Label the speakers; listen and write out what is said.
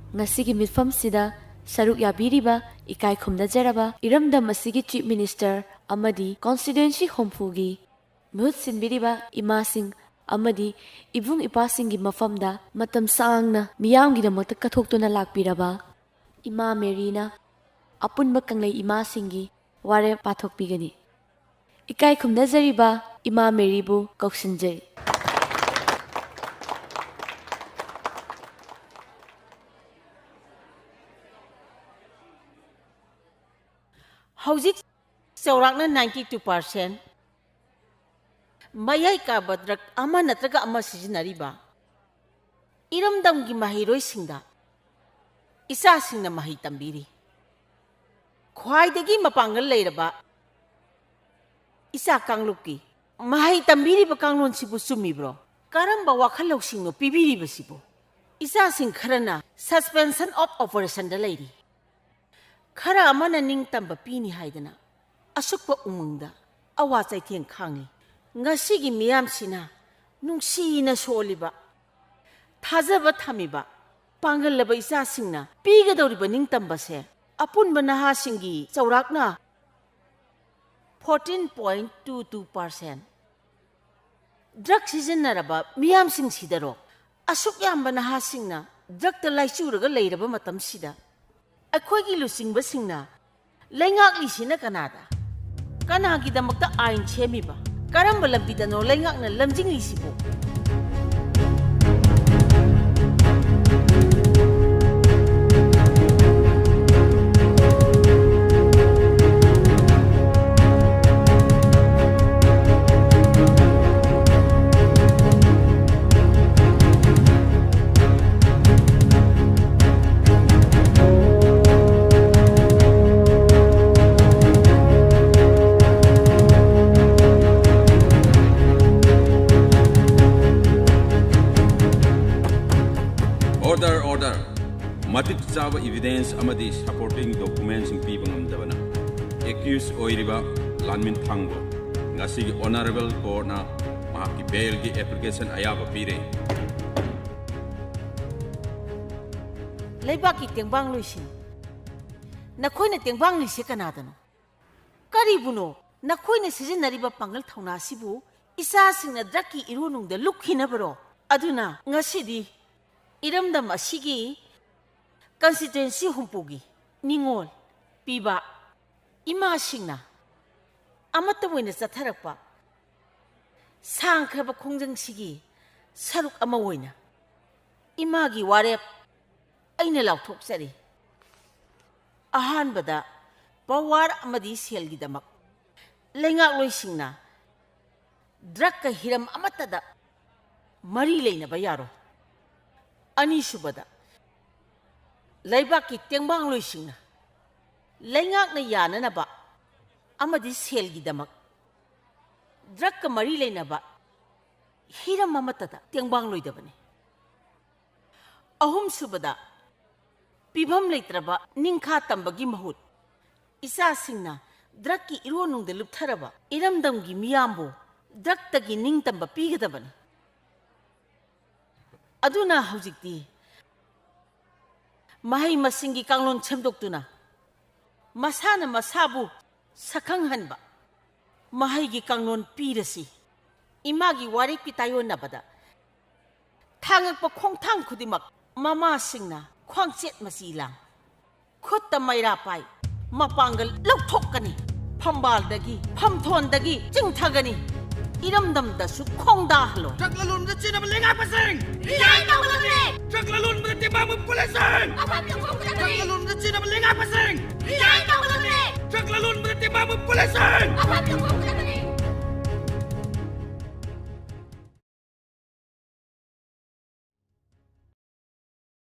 Speaker 1: Ngasigi mitfam sida saruk yabiriba ikai khumnajaraba iramdam asigi Chief Minister amadi constituency hompugi muhut sinbiriba imasing amadi ibung ipasingi mafamda matam saangna miyamgidamakta kathoktuna lakpiraba Ima Merina apunba kanglei imasingi ware pathokpigani ikai khumnajariba Ima Meribu kauksinjari
Speaker 2: Hauzik Saurakna 92% Mayai ka badrak ama natraga ama sizinariba Iramdamgi maheiroisingda Isasingna mahi tambiri Khwaidagi mapangal leiraba Isa kanglukki mahi tambiri ba kanglon sibu sumibro Karamba wakhalauksingno pibiriba sibu Isasing kharana suspension of operation da leiri Khara amana ning tamba pini haidana asukpa umungda awa chaitheng khangi ngasigi miyamsina nungsina soliba thajaba thamiba pangalaba isasingna pigadoriba ning tambase apunba nahasingi chaurakna 14.22% drug sizinaraba miyamsing sidaro asuk yamba nahasingna drug ta laisuraga leiraba matam sida Akhoi lusingba singna lengak lisina kanada kanagi damakta ain chemiba karamba lambidano lengak na lamjing lisibo
Speaker 3: Order. Matik chaba evidence amadi supporting documents in people amdabana. Accused oiriba lanmin thangbo. Ngasigi honorable court na mahaki bail gi application ayaba pire.
Speaker 2: Leibaki tengbang luisin. Nakhoi na tengbang lisi kanadano. Karibuno nakhoi na sizinariba pangal thauna sibu isa singna draki irunung da lukhina bro. Aduna ngasidi Iramdam asigi constituency humpugi ningol piba ima singna amata wena chatharakpa sangkhaba khongjang sigi saruk ama wena imagi warep aina lauthokchari ahanbada pawar amadi selgi damak lengak loisingna drug ka hiram amatada mari leina bayaro Ani subada Laibaki tengbang loisingna Lengak na yana na ba Amadi selgi damak Drug ka mari na ba Hiram mamatada tengbang loy dabani Ahum subada Pibham leitraba ningkha tambagi mahut Isa singna drug ki ironung de luptharaba Iramdamgi miyambo drug tagi ning tamba pigadabani Aduna haujikti mahai masingi kanglon chemdoktuna masana masabu sakhanghanba mahai gi kanglon pirasi imagi warik pitayon nabada thangakpa khongthang khudimak mama singna khwangchet masilang khutta maira pai mapangal lokthokani phambaldagi phamthondagi chingthagani Iramdamdasu khongda halo
Speaker 4: Jaglalun da china malinga pasing
Speaker 5: Iyay ka malagre
Speaker 4: Jaglalun da tibamu pulisan Jaglalun da china malinga pasing
Speaker 5: Iyay ka malagre
Speaker 4: Jaglalun da tibamu pulisan